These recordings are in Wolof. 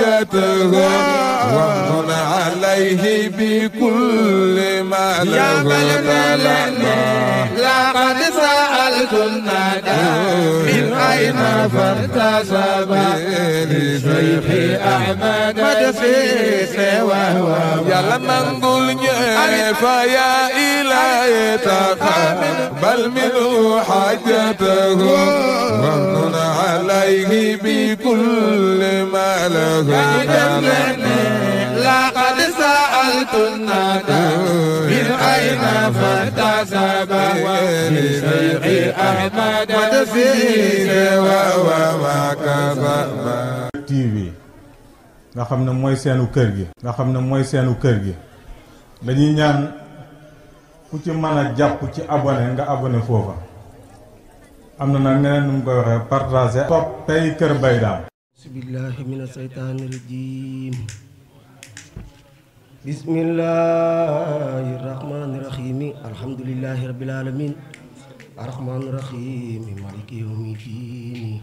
حاجته وامن عليه بكل ما له لقد سألت الندى من أين فارتسب لشيخ أحمد مدسيس وهو يلا نقول فيا إلهي تقبل منه حاجته وامن عليه بكل ما له لقد سألت الندى من أين فارتسب لشيخ أحمد مدسيس وهو ما كسب TV nga xam ne mooy seenu kër gi dañuy ñaan ku ci mën a jàpp ci abonné nga abonné foofa am na nag neneen nu mu koy waxee partager topp tey Kër Mbaye Dame bismillahi mina seytaani rajim bismillahi rahmani rahimi alhamdulillahi rabbil alamin arrahmani rahim maliki yawmi dini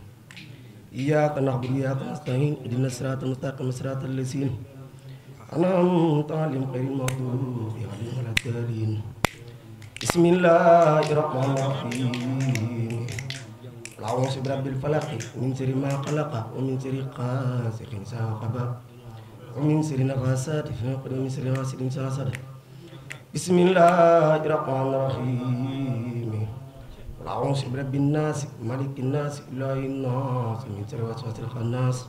iyyaka na'budu wa iyyaka nasta'in ihdinas siratal mustaqim siratal ladzina an'amta 'alaihim ghayril maghdubi 'alaihim waladdallin bismillahir rahmanir rahim a'udzu birabbil falaq min sharri ma khalaqa wa min sharri ghasiqin idha waqab wa min sharri nafathati fil 'uqad wa min sharri hasidin idha hasad bismillahir rahmanir rahim a'udzu birabbin nas malikin nas ilahin nas min sharri waswasil khannas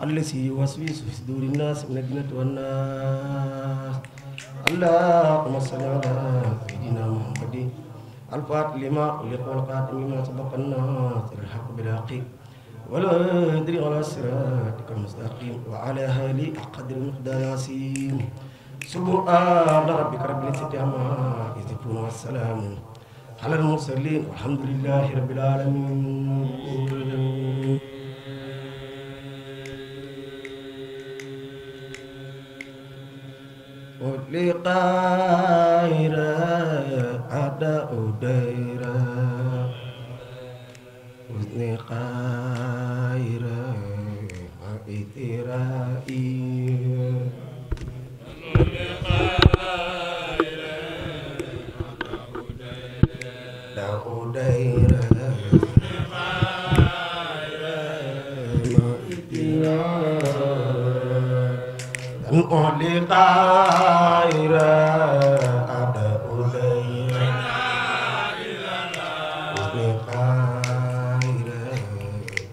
allazi yuwaswisu fi sudurin nas min al-jinnati wan nas allahumma salli ala sayyidina muhammadin al-fatih lima ughliqa wal khatim lima sabaqa an-nas al-haqq bil haqq wala adri ala siratika al-mustaqim wa ala alihi qadri miqdar yasin subhana rabbika rabbil izzati amma yasifun wa salamun على المرسلين والحمد لله رب العالمين ولقائرة ada udaira husni qaira ma'itirai Oli kaira ada udaira Oli kaira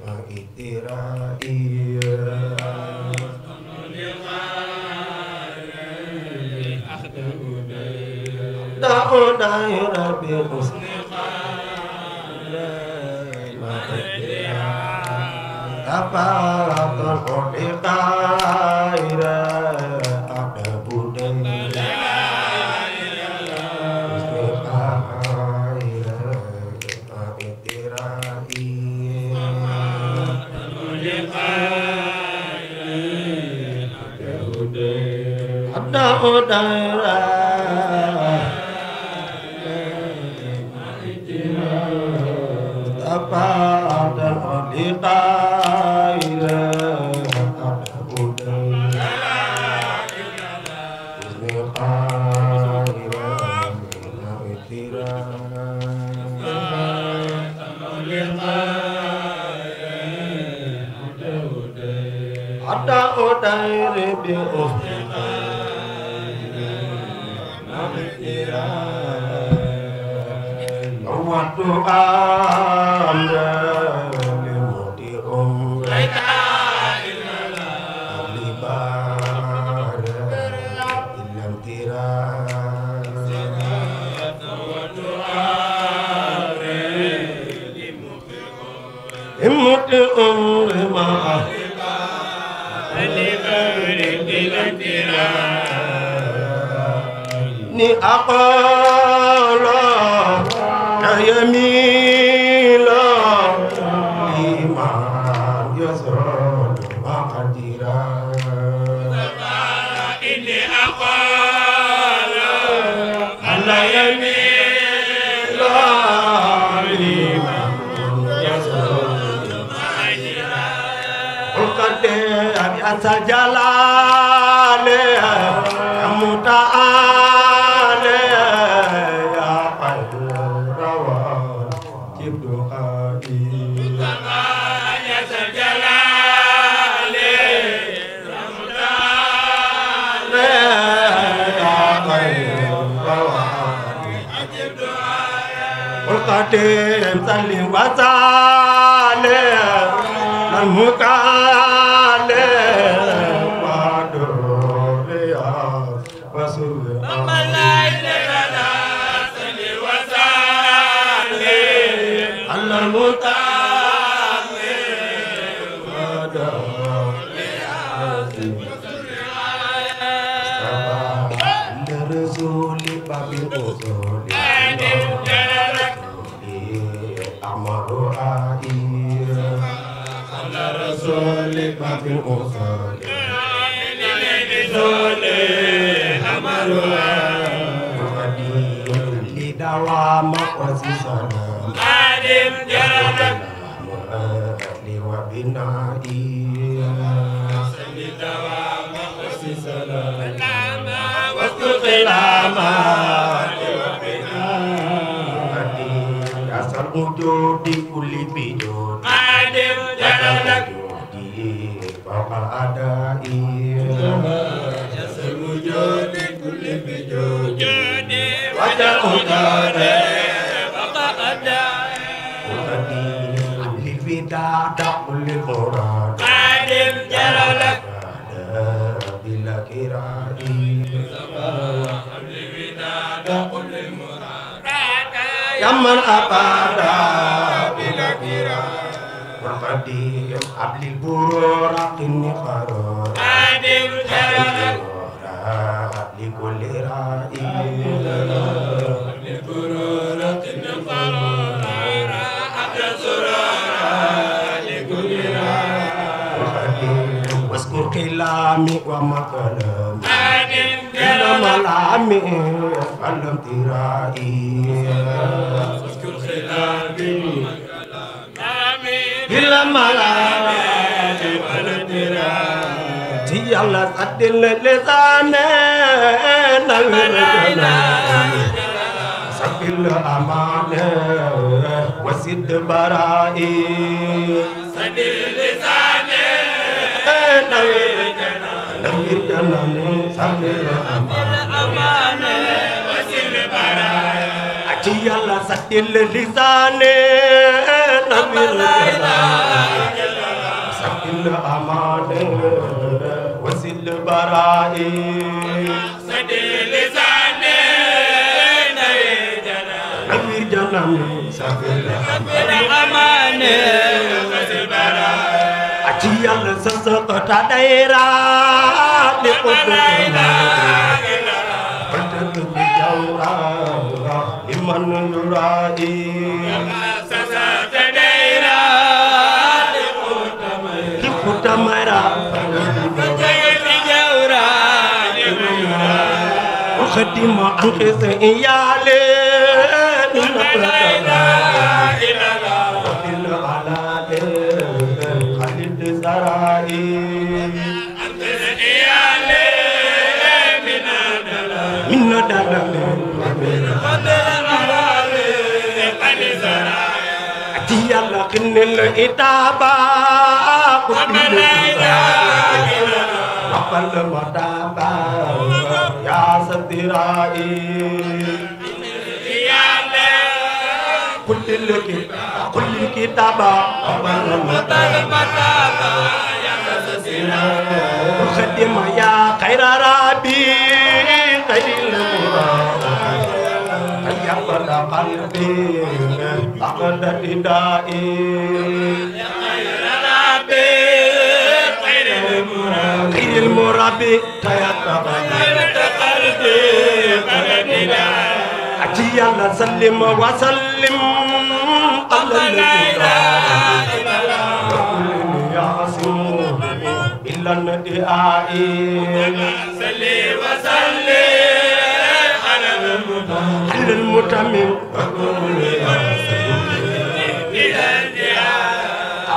ma'itirai Oli kaira ada udaira Da udaira bi husni kaira ma'itirai Aparaton oli kaira Udaira apa dan olikaira ada udaira olikaira ma'itira ada udaira bi Waktu anda limuti libar ilam tiran limuti maaf ni akala yamila iman yasrul maqdira ini aqala alla yamila iman yasrul maqdira ukade abi الجلال متعال يا خير روان جبت هادي يا الجلال متعال يا خير روان جبت هادي والقديم سلم وسالم المكال وادور يا رسول الله لا اله الا صل وسلم على المكال وادور يا رسول باب الاصول امر رسول باب الأصول رسول أمرها لدوام وسلام عالم جرم وبنائي لدوام وسلام واستقلاما وبنائي أسر وجود كل بجود عالم جرم فوق الأدائي يسر وجود كل بجود وجه دار فوق الأدائي وهدي الوداع كل المراد قادم جرى لك بلا كرائي الوداع كل المراد يا من أباد بلا كرائي وقديم عبد البرور قني قرار قادم جرى لكل رائي البرور قني قرار عبد الزرار لكل رائي وقديم واذكر كلامي ومكلامي قادم جرى ملامي فلم ترائي واذكر كلامي بلا ملامة والدراء تي الله سدل لسان نور جنان سبيل أمانة وسد برائي سدل لسان نور جنان سبيل أمانة وسد برائي تي الله سدل لسان سبيل أمانة وسل برائي سبيل لساني نوير جنان سبيل أمانة وسل برائي أتي الله سسقط دائرة لقدرنا فتك بجورا لمن يرائي Tamara Jawra Khadima Ankhes Iyale Ila Alade Khalid Zarai Ankhes Iyale Minadala Khalid Zarai Atiyalla Kinnil Itaba Apal mataba ya satirai kulil kitaba apal mataba ya satirai khadim ya khaira rabbi khairil murad ya pada qalbi aqad didai خير المربي تقلبي قلبنا أتي الله سلم وسلم على النبي يا عاصم إلا الندائي صلي وسلم على المتمم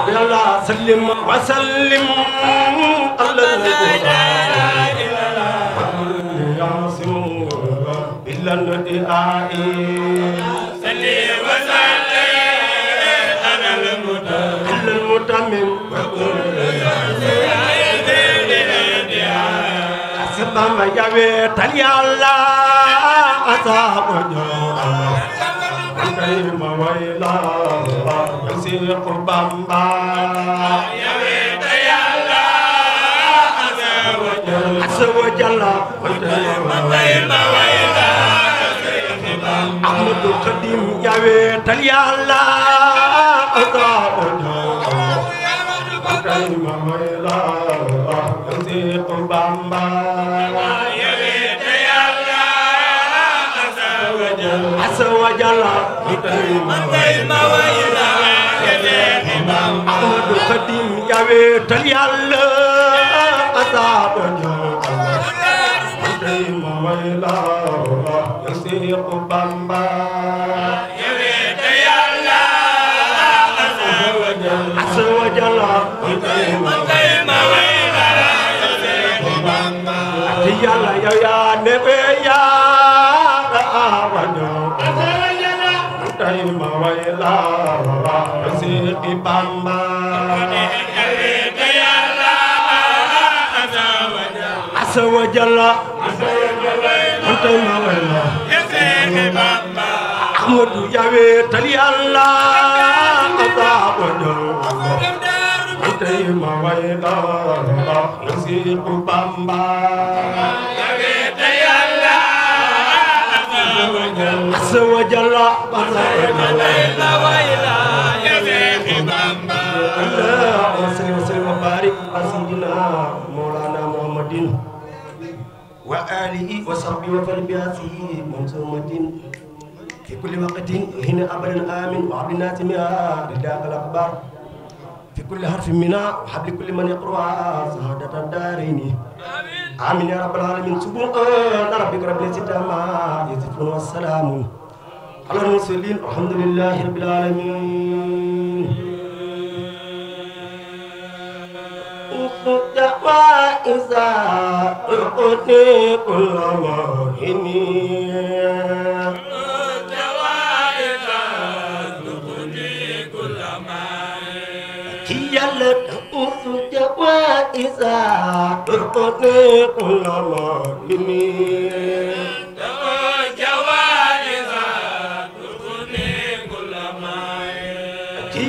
الله سلم وسلم Bamba yawe taliyalla asabojo kay ma wayla Seex Bamba yawe taliyalla asabojo kay ma wayla Ahmadu Khadim yawe taliyalla asabojo kay ma wayla Seex Bamba Asawajalla Ahmadu Khadim yawe tal Yàlla asabojo tay ma wayla Seex Bamba yawe tal Yàlla asawajalla tay ma wayla Seex Bamba Yàlla yow yaa nebe tay ma wayla Seex Bamba asawajalla tay ma wayla Seex Bamba Ahmadu yawe tal Yàlla asabojo tay ma wayla Seex Bamba asawajalla la wayla ya Seex Bamba Allahumma salli wa sallim wa barik ala sayyidina Mawlana Muhammadin wa alihi wa sahbihi wa farbihi mansumatin fi kulli waqtin hina abadan amin wa ablina timia ridal akbar fi kulli harfin mina wa habli kulli man yaqra sahadatan darini amin ya rabbal alamin subhana rabbika rabbil izzati amma yasifun wa salamun ala mursalin alhamdulillahi rabbil alamin uqtawa iza uqni kullama hini uqtawa iza uqni kullama kiyalla uqtawa iza uqni kullama hini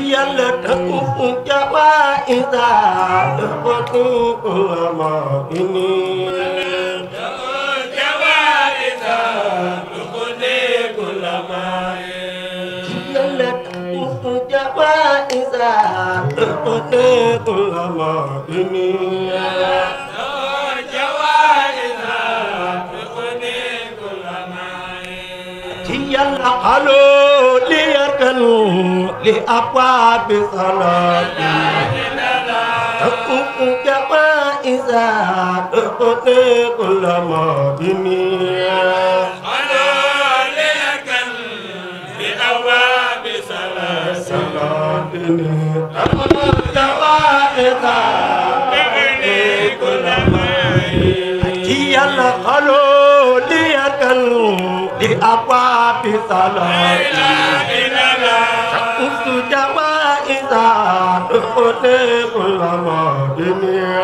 Yàlla taxu jawa ida taxu ulama ini jawa ida taxu ulama Yàlla taxu jawa ida taxu ulama ini jawa ida taxu ulama Yàlla xalo li yarkan li apa bisalati aku jawa iza uqti kullama ini halo li yarkan li apa bisalati aku jawa iza uqti kullama Yàlla halo li yarkan li apa bisalati Ustu jawa iza uqti kullama dunia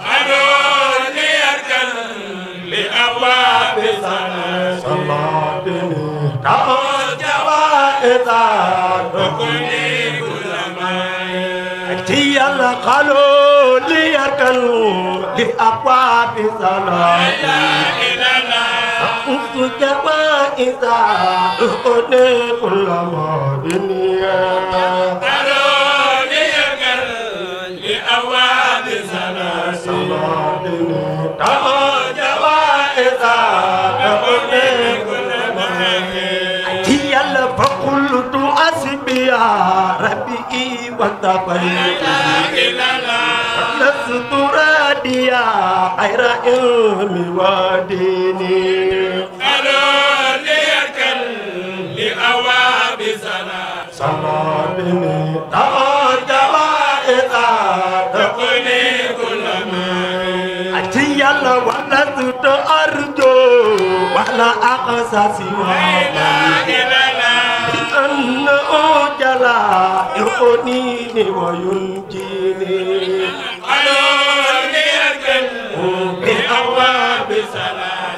Ado liarkan li apa bisana salatini Kau jawa iza uqti kullama Yàlla kalau liarkan li apa bisana Ustu jawa iza uqti kullama dunia Ado liarkan li apa bisana salatini Kau jawa iza uqti kullama Yàlla faqultu asbiya rabbi wa taqaytu lastu radiya khayra ilmi wa dini alo liyakan li awabi salatini tajawa ita taqni kullama ci yàlla wala suta arjo wala aqsasi wa anna jala yuqnini wa yunjini aloni yakal bi awabi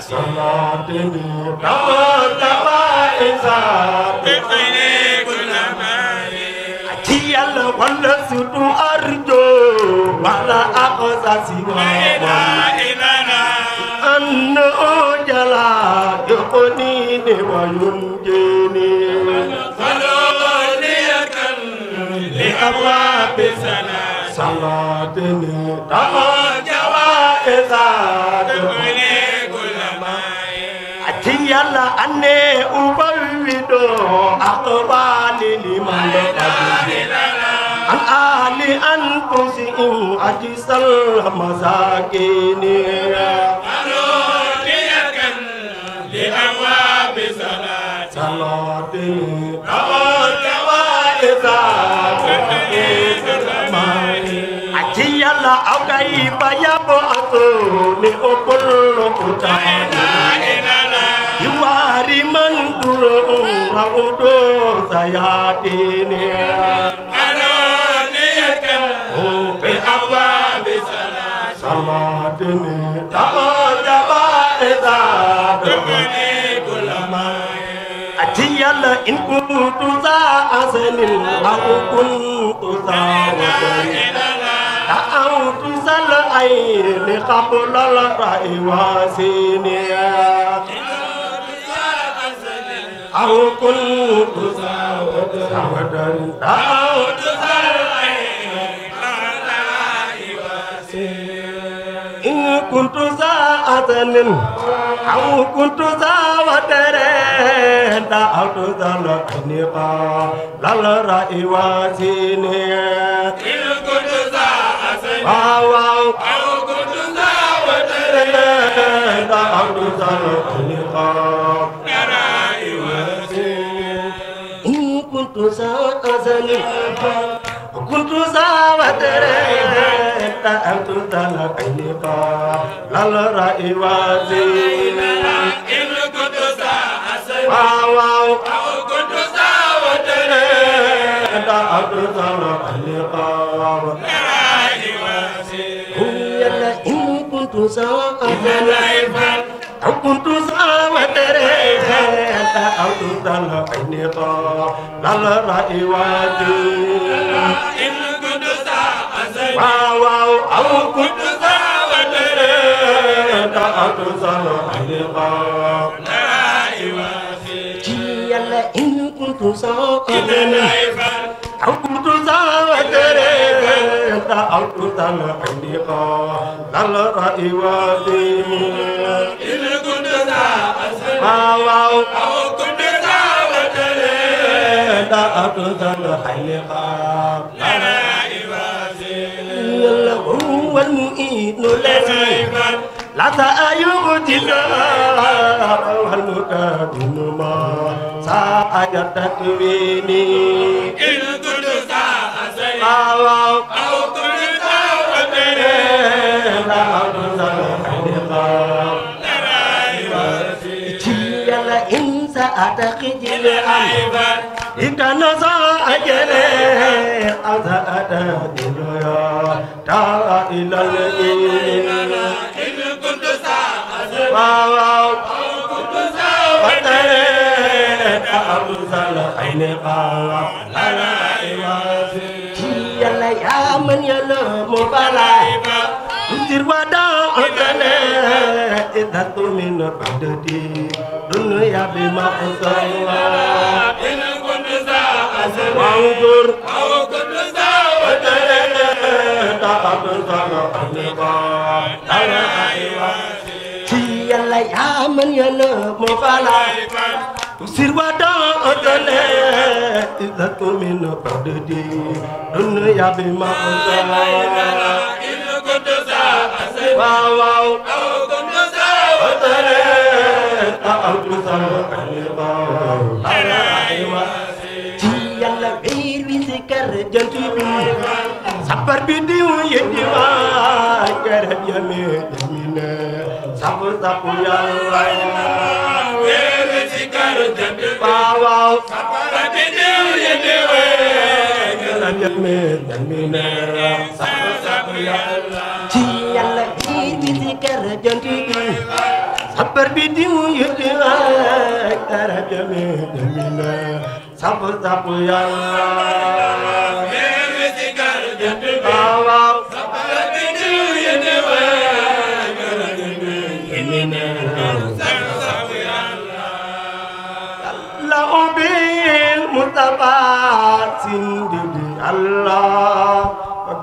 salatini tawa isa bi ci yàlla wala sutu arjo wala aqsasi wa anna jala yuqnini wa yunjini saloni yakal li abwabi salatini tawa jawaiza ci yàlla ane ubawido aqwali liman an ali anfusihim ajsal masakini aloniyakan li abwabi salatini tawaiza ci yàlla aw kay bayabo ni opolo kutana yuwari man duro raudo sayatini aloniyakan bi abwabi salatini tawaiza ci yàlla in kuntu za asanin aw kuntu za wadarin ta'awtu sal ayni qabla al ra'i wasini aw kuntu za wadarin ta'awtu sal ayni qabla al ra'i wasini in kuntu za asanin aw kuntu za wadarin ta'awtu sal ayni qabla al ra'i wasini in kuntu za wow wow aw kuntu za wadarin ta'awtu sal ayni qabla al ra'i wasini in kuntu za asanin kuntu za wadarin ta'awtu sal ayni qabla al ra'i wasini in kuntu za asanin wow wow aw kuntu za wadarin ta'awtu sal ayni qabla kuntu sa'atan aw kuntu sa'wadarin ta'awtu sal ayni qabla al ra'i wasini in kuntu sa'atan wow wow aw kuntu sa'wadarin ta'awtu sal ayni qabla al ra'i wasini ci yàlla in kuntu sa'atan aw kuntu sa'wadarin ta'awtu sal ayni qabla al ra'i wasini in kuntu sa'atan wow wow aw kuntu sa'wadarin ta'awtu sal ayni qabla al ra'i wasini yàlla huwal mu'inu lazi la ta'ayutina wal mutadinu ma sa'aya takwini in kuntu sa'atan wow wow aw kuntu sa'wadarin ta'awtu sal ayni qabla al ra'i wasini ci yàlla in sa'ata khijil ayban ikana sa'ajale aw sa'ata diloya ta'a ilal ilina in kuntu sa'atan wow wow aw kuntu sa'wadarin ta'awtu sal ayni qabla al ra'i wasini ci yàlla yaa man yàlla mu balay sir wada otale idatu min qaddi dunya bi ma'sawa in kuntu sa'atan wa'udur aw kuntu sa'wadarin ta'awtu sal ayni qabla al ra'i wasini ci yàlla yaa man yàlla mu balay sir wada otale idatu min qaddi dunya bi ma'sawa in kuntu sa'atan wow wow aw kuntu sa'wadarin ta'awtu sal ayni qabla al ra'i wasini ci yàlla biir bi sikar jant bi sabar bi diw yeddi wa garab yami demine sapu sapu yàlla weeru ci karu demine waaw sapara bi diw yedewe la demine sapu sapu yàlla ci yàlla ci karu demine sapar bi diw yedewe la demine sapu sapu yàlla weeru ci karu demine waaw sapara bi diw yedewe sindidi Allah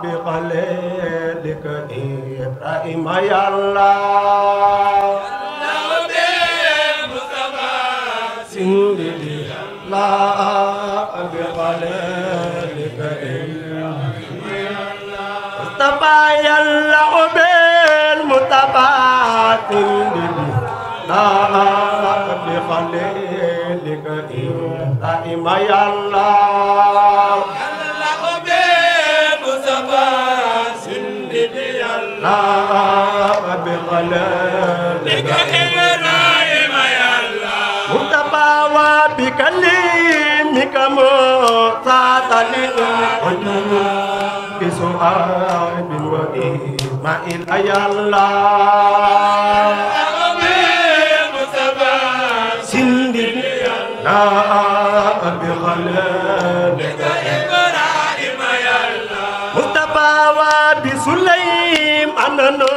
bi khalilika Ibrahim ya Allah Mustafa sindidi Allah bi khalilika Ibrahim ya Allah Mustafa ya Allah bil Mustafa sindidi Allah bi khalilika Ibrahim ya Allah Allah bi khalilika Ibrahim ya Allah mutabawa bi kalimika mutatali bi su'abin wa isma'il ya Allah sindidi Allah bi khalilika Ibrahim ya Allah mutabawa bi Sulaim anano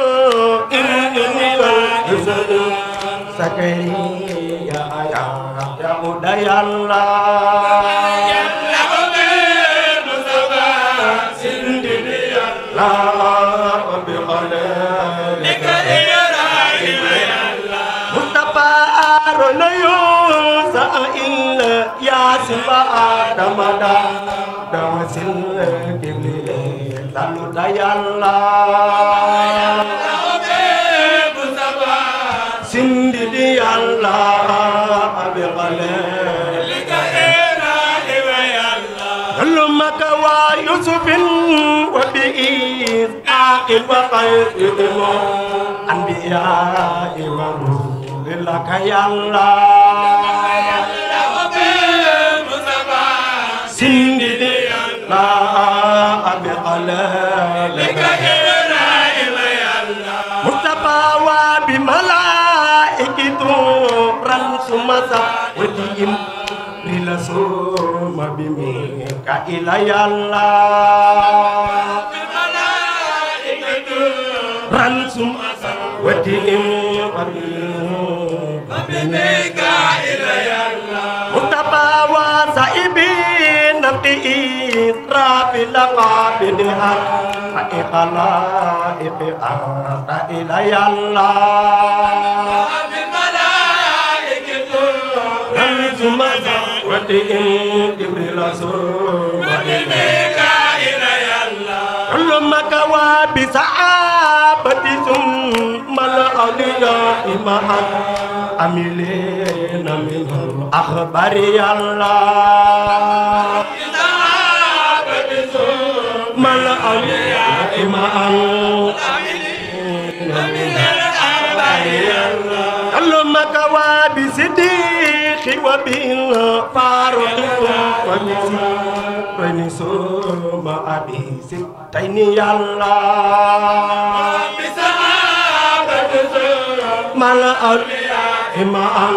Sakariya ya udayallah ya Mustafa sindidi Allah bi khalilika Ibrahim ya Allah Mustafa aronayo sa'il ya sifa damada dawasil kibli lalu dayallah sindidi Allah bi khalilika Ibrahim ya Allah lumaka wa yusufin wa bi isaqil wa qayyim anbiya wa rusulika ya Allah sindidi Allah bi khalilika Ibrahim ya Allah Mustafa wa bi sumasa wajim lila suma bimika ya Allah ran sumasa wajim bimika ya Allah mutabawa saibin nafti israfil qabidha iqala iqata ya Allah ودين جبريل رسول وميكائيل يا الله كل مكوا بسحابة ثم الأولياء معا أميلين منهم أخبار يا الله بسحابة ثم الأولياء معا أميلين منهم أخبار يا الله كل مكوا بصديق وبالفاروق ونسوم أبي ستين يا الله بسحابة مع الأولياء معا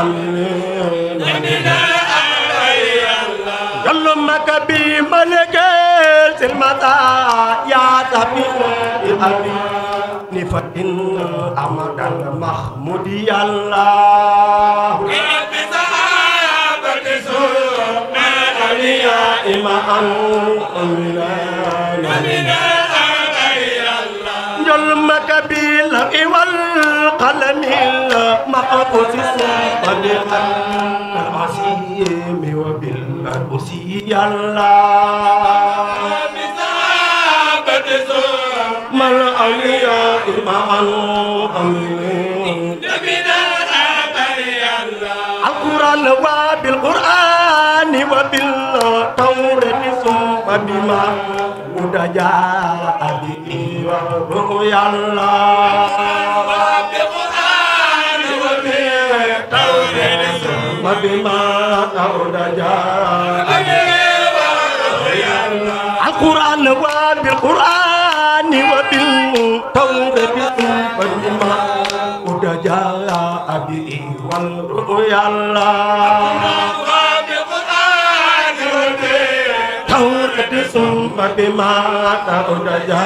أمين يلمك بملك سلمتا يا سبي أبي نفد أمد المحمود يا الله بسحابة سوء أولياء معا أمين يلمك بالله والقلم المقبوس صدقا العسيم وبالأرسي يا الله بسحابة سوء مع الأولياء معا أمين القرآن وبالقرآن وبالتوراة ثم بما udaja abi ruya Allah wa bima udaja Al-Quran wa bil Quran wa bil tawrat wa bima udaja abi ruya Allah summa bima udaja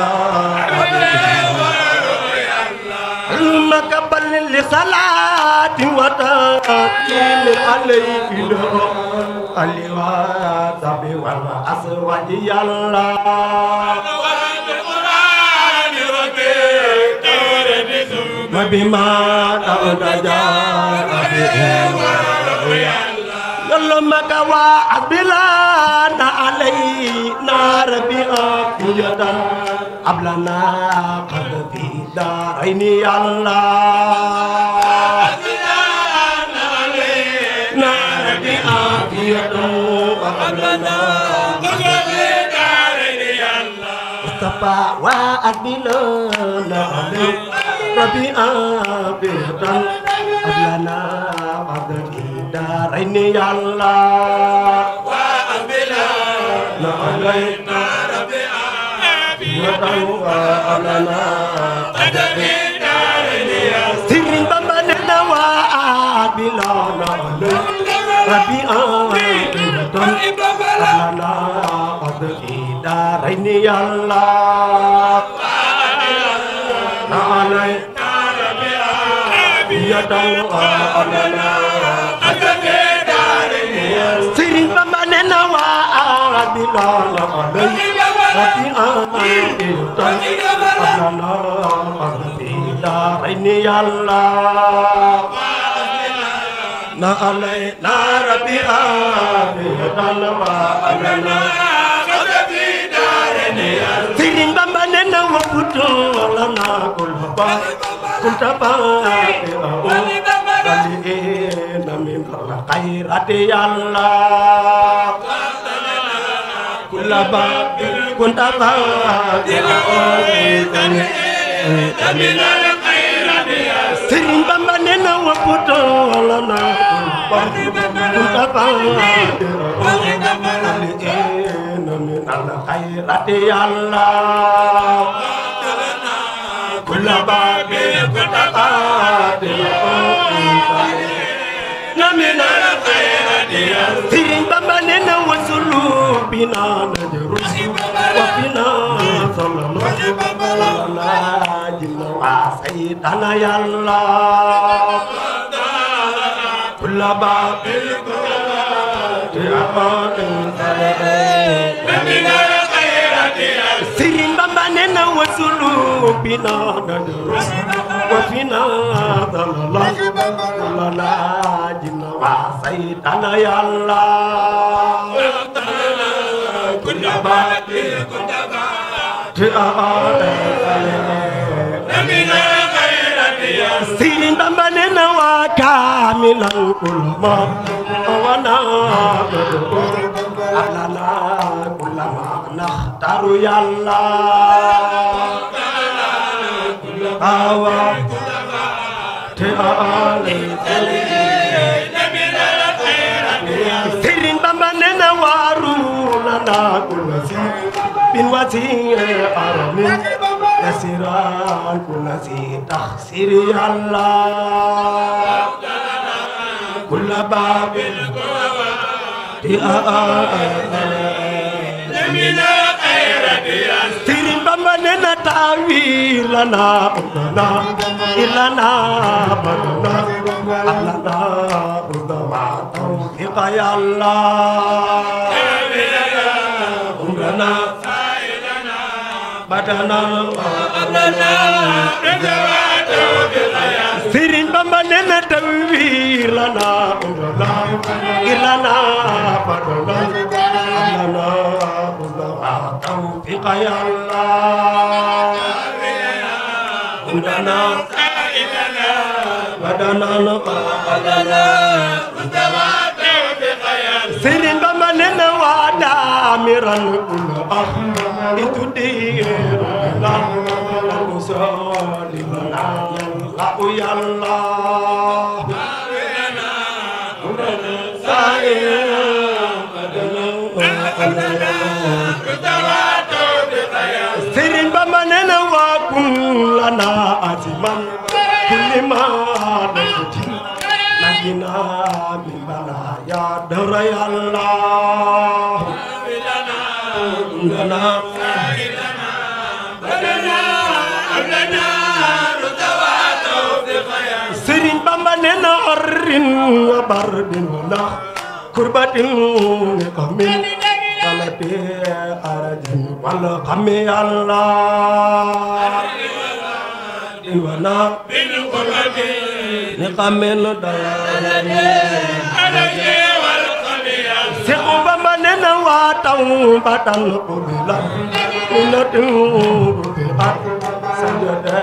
makabal li salati wa ta'til alayhi aliwa tabi wal aswaji yalla wa bima udaja yalla makawa abilana alayna rabbi'a yadan ablana qad fi daraini Allah alayna rabbi'a yadan ablana qad fi daraini Allah mustafa wa abilana rabbi'a yadan ablana qad fi daraini Allah علينا ربيعا وطوى لنا أدبنا سر بمننا وعابلنا ربيعا لنا أدبنا ريني الله علينا ربيعا وطوى لنا أدبنا سر بمننا Bilana alay Rabi amin Ablana Bila ini Allah Na alay Na Rabi amin Ablana Sirin bambanena wa putulana kulpa Kuntapa Kaliina min khairati Allah Kulaba kuntaba Damina khairati Sirin bambanena wa putulana Kuntapa Al khairati Allah kulaba bi kutaba namina khairati Sirin bambanena wasulu bina najru wa bina sallallahu jinna wa sayyidana ya Allah kulaba bi Sirin bambanena wasulu bina najru wa bina sallallahu jinna wa sayyidana ya Allah kulaba bi kutaba namina khairati Sirin bambanena wa kamilan ulama wa nabdu alana ulama nakhtaru ya Allah awa ta'ala Sirin bambanena warulana kulasi bin wasi aramin yasiran kulasi takhsir ya Allah kullababil namina khairati Sirin bambanena tawilana udana ilana badana ahlana udama tawfiq ya Allah umrana saidana badana ahlana udama tawfiq ya Sirin bambanena tawilana udana ilana badana ahlana udama tawfiq ya Allah udana saidana badana ahlana udama tawfiq ya Sirin bambanena wa damiran kul ituddir la musallimna ya Allah Serigne Bamba nena wa kun lana asiman kulli ma dati nagina min bala ya dara ya Allah lana Serigne Bamba nena arrin wa bardin la kurbatin qamin kalati arajin wal qami Allah inwana bin qurbatin niqamin dalani arajin wal qami Seexu Bamba nena wa tawbatan qubila minatin at sajada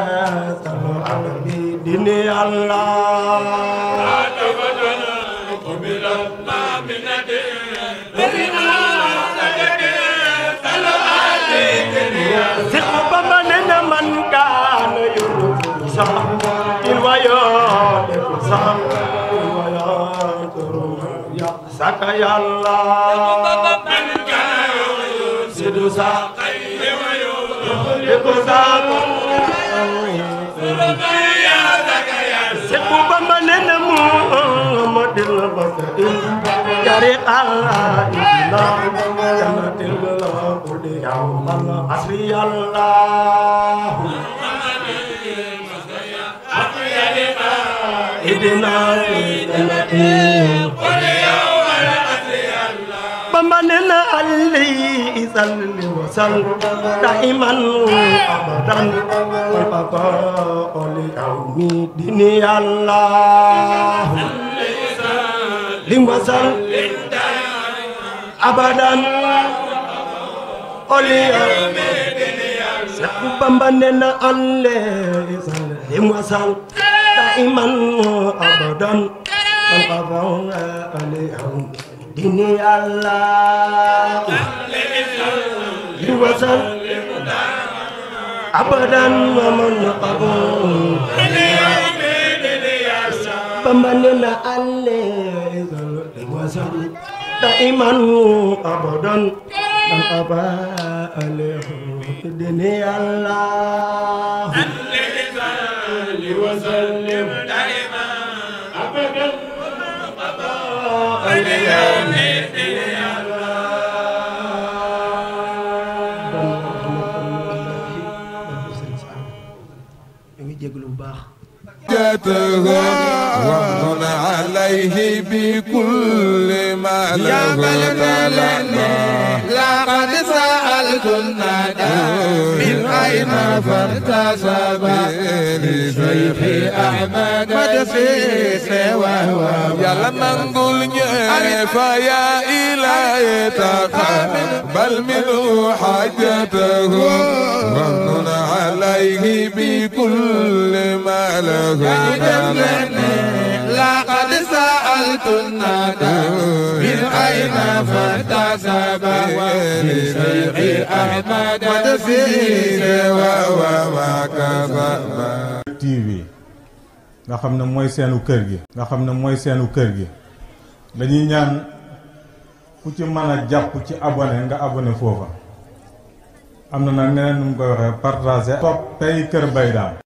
sanu alabi dini Allah tawbatan qubila minatin Seexu Bamba nena man kaana yurju sax il wayo sax il wayo ya saka yàlla man kaana yurju sax il wayo sax ya saka yàlla Seexu Bamba nena Muhammadil Bakir jari Allah ila jannatil khuldi ya Allah asri Allah idina jannatil khuldi ya Allah asri Allah Bamba nena Ali salli wa sallim daiman abadan wal baqa li yaumi dini Allah limbasal abadan oliya Seexu Bamba nena alle limbasal daiman abadan al-qafan aliyahum dini Allah limbasal abadan man qabul Bamba nena alle wasal daiman abadan dan aba alaihi dini Allah alaihi wasallim daiman abadan aba alaihi dini Allah ngi jéglu bu baax ومن عليه بكل ما له لقد سألت الندى من أين فارتسب لشيخ أحمد مدسيس وهو يلا منقول فيا إلهي تقبل منه حاجته ومن عليه بكل ما له لقد سألت الندى من أين فارتسب لشيخ أحمد مدسيس وهو TV nga xam ne mooy seenu kër gi dañuy ñaan ku ci mën a jàpp ci abonné nga abonné foofa am na nag neneen nu mu koy waxee partager topp tey Kër Mbaye Dame